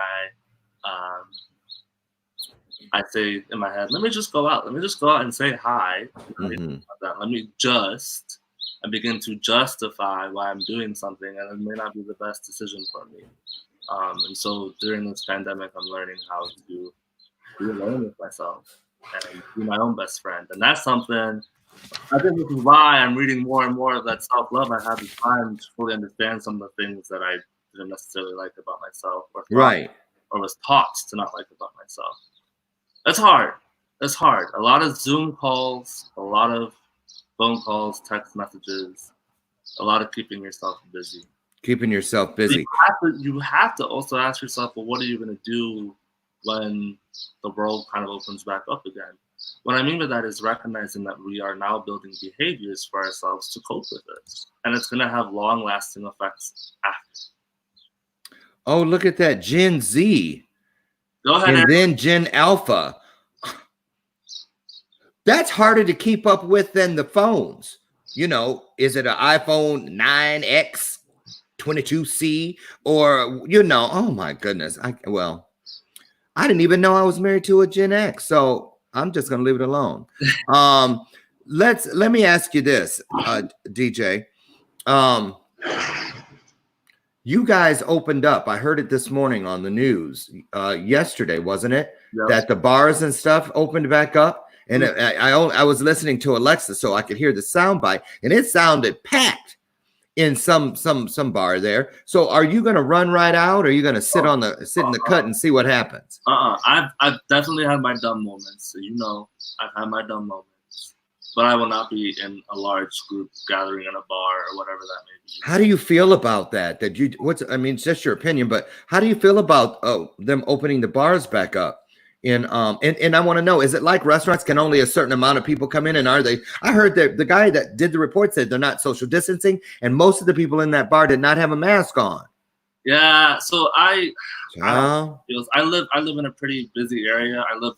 I say in my head, let me just go out. Let me just go out and say hi. Let me just and begin to justify why I'm doing something, and it may not be the best decision for me. And so during this pandemic, I'm learning how to be alone with myself and be my own best friend. And that's something, I think this is why I'm reading more and more of that self-love. I have the time to fully understand some of the things that I didn't necessarily like about myself, or was taught to not like about myself. That's hard. That's hard. A lot of Zoom calls, a lot of phone calls, text messages, a lot of keeping yourself busy. Keeping yourself busy. You have to also ask yourself, well, what are you going to do when the world kind of opens back up again? What I mean by that is recognizing that we are now building behaviors for ourselves to cope with it. And it's going to have long-lasting effects after. Oh, look at that. Gen Z. Go ahead. And then Gen Alpha. That's harder to keep up with than the phones. Is it an iPhone 9X? 22C, or oh my goodness. I didn't even know I was married to a Gen X, so I'm just gonna leave it alone. Let me ask you this, DJ. You guys opened up. I heard it this morning on the news. Yesterday, wasn't it? Yep. That the bars and stuff opened back up. And I was listening to Alexa so I could hear the sound bite, and it sounded packed in some bar there. So are you gonna run right out, or are you gonna sit in the cut and see what happens? I've definitely had my dumb moments. So I've had my dumb moments. But I will not be in a large group gathering in a bar or whatever that may be. How do you feel about that? It's just your opinion, but how do you feel about them opening the bars back up? And I want to know, is it like restaurants? Can only a certain amount of people come in? And are they? I heard that the guy that did the report said they're not social distancing, and most of the people in that bar did not have a mask on. Yeah, so I live in a pretty busy area. I live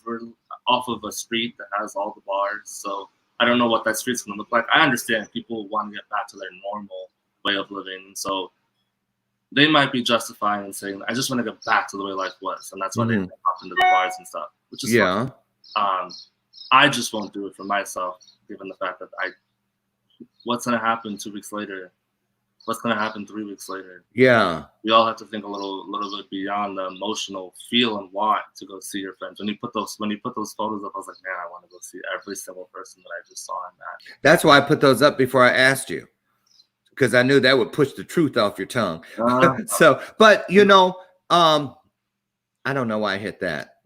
off of a street that has all the bars, so I don't know what that street's gonna look like. I understand people want to get back to their normal way of living, so they might be justifying and saying, I just want to get back to the way life was. And that's why they hop into the bars and stuff, which is fun. I just won't do it for myself, given the fact that what's going to happen 2 weeks later? What's going to happen 3 weeks later? Yeah. We all have to think a little bit beyond the emotional feel and want to go see your friends. When you put those photos up, I was like, man, I want to go see every single person that I just saw in that. That's why I put those up before I asked you, because I knew that would push the truth off your tongue. But I don't know why I hit that.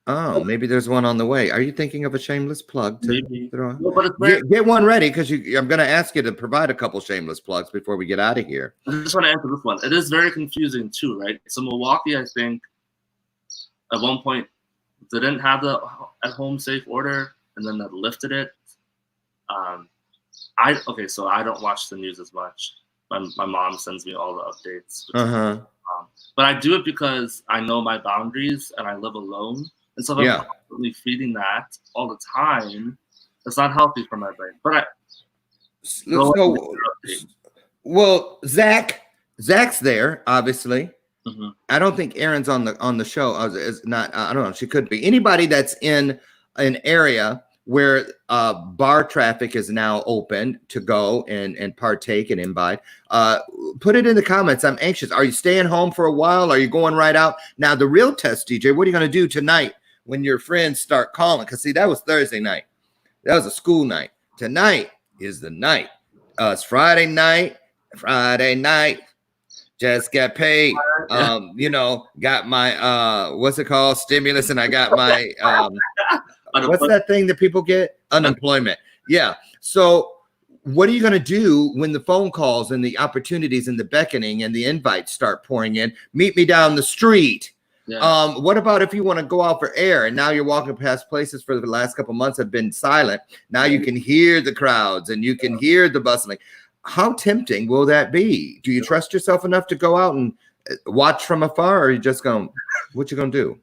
Oh, maybe there's one on the way. Are you thinking of a shameless plug to throw on? No, get one ready, because I'm going to ask you to provide a couple shameless plugs before we get out of here. I just want to answer this one. It is very confusing too, right? So Milwaukee, I think, at one point didn't have the at-home safe order, and then they lifted it. So I don't watch the news as much. My mom sends me all the updates. But I do it because I know my boundaries and I live alone. And so if I'm constantly feeding that all the time, it's not healthy for my brain. But Zach's there, obviously. I don't think Erin's on the show. Is not. I don't know. She could be. Anybody that's in an area where bar traffic is now open to go and partake and imbibe, put it in the comments. I'm anxious. Are you staying home for a while? Are you going right out? Now, the real test, DJ, what are you going to do tonight when your friends start calling? Because, see, that was Thursday night. That was a school night. Tonight is the night. It's Friday night. Just got paid. Got my, what's it called? Stimulus. And I got my, what's that thing that people get? Unemployment. Yeah. So what are you going to do when the phone calls and the opportunities and the beckoning and the invites start pouring in? Meet me down the street. Yeah. What about if you want to go out for air and now you're walking past places for the last couple months have been silent? Now you can hear the crowds and you can hear the bustling. How tempting will that be? Do you trust yourself enough to go out and watch from afar, or are you just going, what you going to do?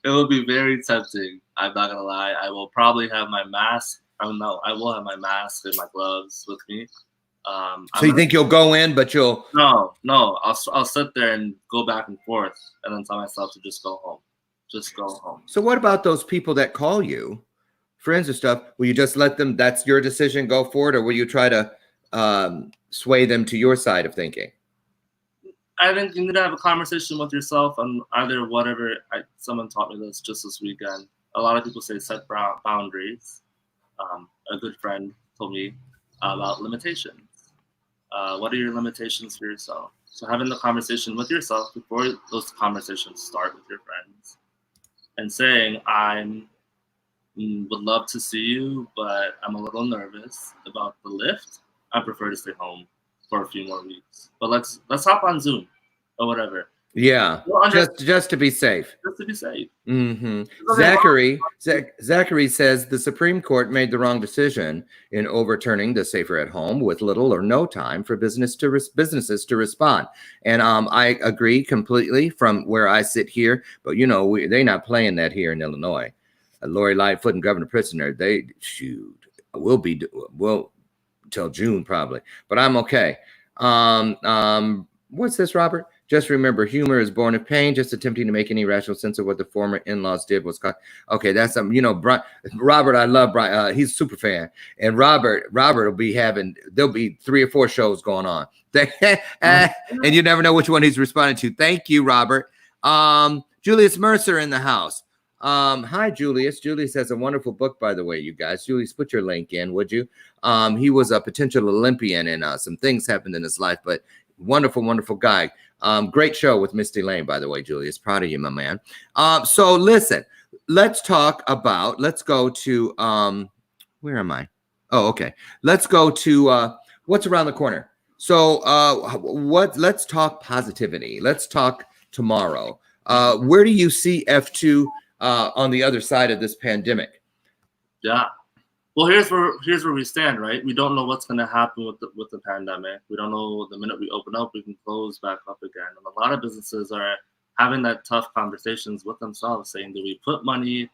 It will be very tempting. I'm not gonna lie. I will probably have my mask. I will have my mask and my gloves with me. So you think you'll go in, but you'll no. I'll sit there and go back and forth, and then tell myself to just go home. Just go home. So what about those people that call you, friends or stuff? Will you just let them? That's your decision. Go for it, or will you try to sway them to your side of thinking? I think you need to have a conversation with yourself on either whatever. Someone taught me this just this weekend. A lot of people say set boundaries. A good friend told me about limitations. What are your limitations for yourself? So having the conversation with yourself before those conversations start with your friends, and saying, I would love to see you, but I'm a little nervous about the lift. I prefer to stay home for a few more weeks. But let's hop on Zoom or whatever. Yeah, just to be safe. Just to be safe. Mm-hmm. Zachary says the Supreme Court made the wrong decision in overturning the safer at home with little or no time for businesses to respond. And I agree completely from where I sit here. But they're not playing that here in Illinois. Lori Lightfoot and Governor Pritzker, we'll till June probably. But I'm okay. What's this, Robert? Just remember, humor is born of pain. Just attempting to make any rational sense of what the former in-laws did was okay. That's something, you know, Robert. I love Brian. He's a super fan, and Robert will be there'll be 3 or 4 shows going on, and you never know which one he's responding to. Thank you, Robert. Julius Mercer in the house. Hi, Julius. Julius has a wonderful book, by the way, you guys. Julius, put your link in, would you? He was a potential Olympian, and some things happened in his life, but wonderful, wonderful guy. Great show with Misty Lane, by the way, Julius. Proud of you, my man. So listen, let's go to, where am I? Oh, okay. Let's go to what's around the corner. So let's talk positivity. Let's talk tomorrow. Where do you see F2 on the other side of this pandemic? Yeah. Well, here's where we stand, right? We don't know what's going to happen with the pandemic. We don't know the minute we open up, we can close back up again. And a lot of businesses are having that tough conversations with themselves, saying, do we put money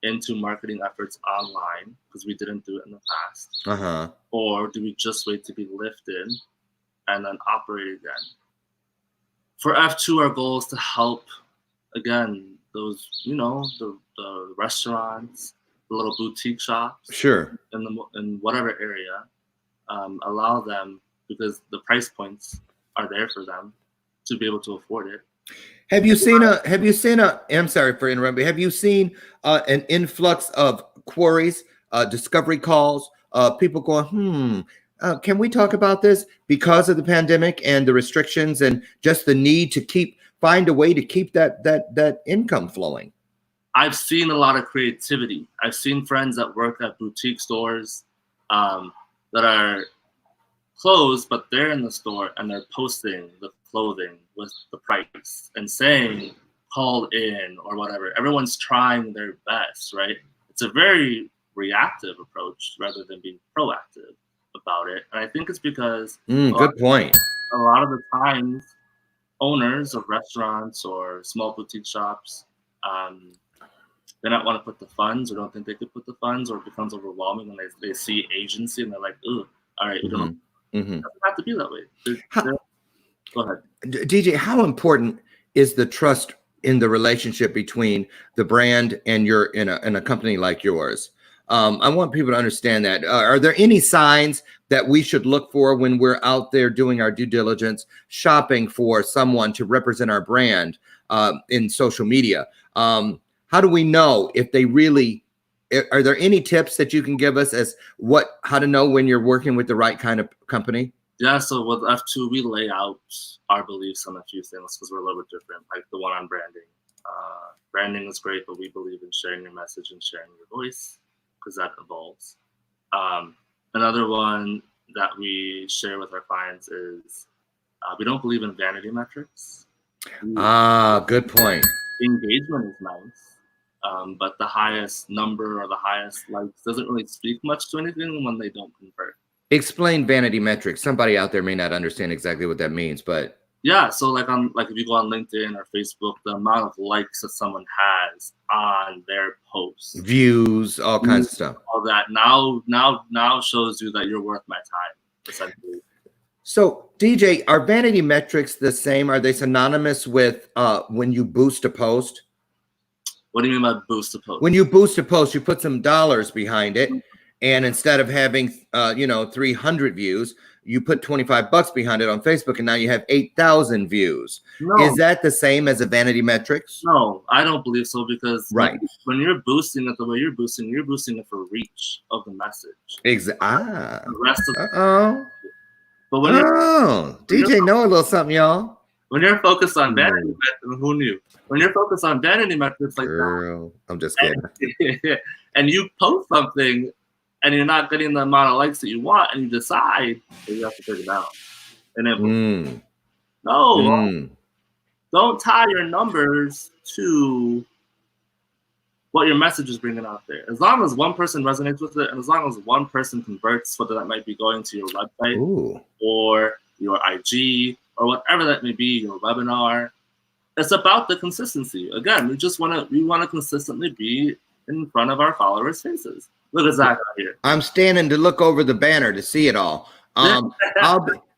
into marketing efforts online because we didn't do it in the past? Or do we just wait to be lifted and then operate again? For F2, our goal is to help, again, those, you know, the restaurants, the little boutique shops, sure, in whatever area, allow them, because the price points are there for them to be able to afford it. Have you seen I'm sorry for interrupting. Have you seen an influx of queries, discovery calls, people going, can we talk about this because of the pandemic and the restrictions and just the need to find a way to keep that income flowing? I've seen a lot of creativity. I've seen friends that work at boutique stores that are closed, but they're in the store and they're posting the clothing with the price and saying, call in or whatever. Everyone's trying their best, right? It's a very reactive approach rather than being proactive about it. And I think it's because good point. A lot of the times, owners of restaurants or small boutique shops, they don't want to put the funds or don't think they could put the funds, or it becomes overwhelming when they see agency and they're like, ooh, all right, we don't it doesn't have to be that way. Go ahead. DJ, how important is the trust in the relationship between the brand and you're in a company like yours? I want people to understand that. Are there any signs that we should look for when we're out there doing our due diligence, shopping for someone to represent our brand in social media? How do we know if they really, are there any tips that you can give us as how to know when you're working with the right kind of company? Yeah, so with F2, we lay out our beliefs on a few things because we're a little bit different, like the one on branding. Branding is great, but we believe in sharing your message and sharing your voice because that evolves. Another one that we share with our clients is we don't believe in vanity metrics. Good point. Engagement is nice, but the highest number or the highest likes doesn't really speak much to anything when they don't convert. Explain vanity metrics. Somebody out there may not understand exactly what that means, but yeah. So like if you go on LinkedIn or Facebook, the amount of likes that someone has on their posts, views, all kinds of stuff, all that now shows you that you're worth my time, essentially. So DJ, are vanity metrics the same? Are they synonymous with when you boost a post? What do you mean by boost a post? When you boost a post, you put some dollars behind it. And instead of having, 300 views, you put $25 behind it on Facebook, and now you have 8,000 views. No. Is that the same as a vanity metrics? No, I don't believe so, because right. when you're boosting it the way you're boosting it for reach of the message. Exactly. The rest of But when DJ know a little something, y'all. When you're focused on vanity metrics, who knew? When you're focused on vanity metrics like that, I'm just kidding. And you post something, and you're not getting the amount of likes that you want, and you decide that you have to take it down. And then, don't tie your numbers to what your message is bringing out there. As long as one person resonates with it, and as long as one person converts, whether that might be going to your website or your IG or whatever that may be, your webinar, it's about the consistency. Again, we want to consistently be in front of our followers' faces. Look at Zach out here. I'm standing to look over the banner to see it all.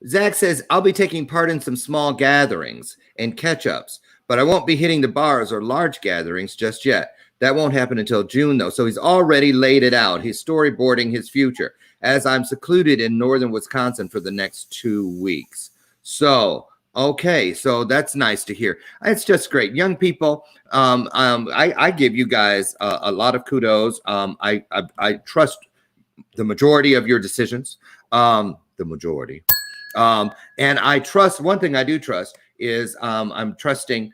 Zach says, I'll be taking part in some small gatherings and catch-ups, but I won't be hitting the bars or large gatherings just yet. That won't happen until June, though. So he's already laid it out. He's storyboarding his future as I'm secluded in northern Wisconsin for the next 2 weeks. So, okay, so that's nice to hear. It's just great. Young people, I give you guys a lot of kudos. I trust the majority of your decisions. The majority. And I trust, one thing I do trust is I'm trusting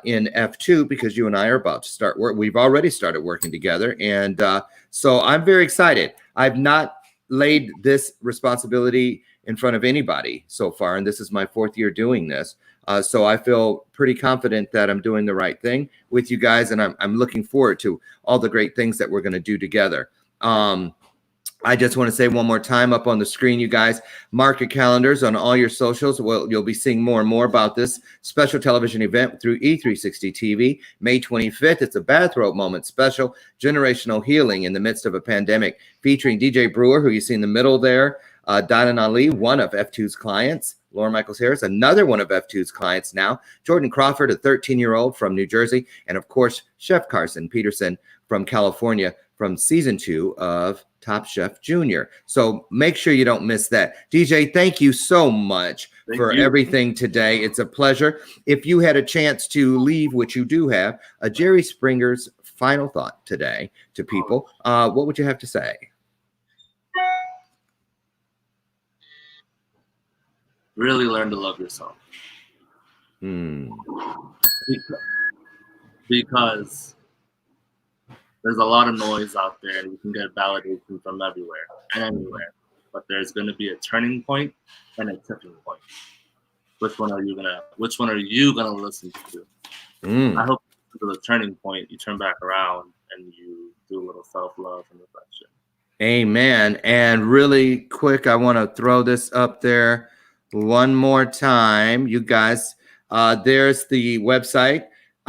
in F2 because you and I are about to start work. We've already started working together. And so I'm very excited. I've not laid this responsibility in front of anybody so far. And this is my 4th year doing this. So I feel pretty confident that I'm doing the right thing with you guys. And I'm looking forward to all the great things that we're going to do together. I just want to say one more time up on the screen, you guys, mark your calendars on all your socials. Well, you'll be seeing more and more about this special television event through E360 TV. May 25th, it's a Bathrobe Moments special, generational healing in the midst of a pandemic, featuring DJ Brewer, who you see in the middle there, Dinan Ali, one of F2's clients, Lauren Michaels Harris, another one of F2's clients now, Jordan Crawford, a 13-year-old from New Jersey, and of course, Chef Carson Peterson from California from season 2 of Top Chef Junior. So make sure you don't miss that. DJ, thank you so much for everything today. It's a pleasure. If you had a chance to leave, which you do have, a Jerry Springer's final thought today to people, what would you have to say? Really learn to love yourself. Because there's a lot of noise out there. You can get validation from everywhere and anywhere, but there's going to be a turning point and a tipping point. Which one are you gonna listen to? I hope to the turning point, you turn back around and you do a little self-love and reflection. Amen. And really quick, I want to throw this up there one more time, you guys. There's the website,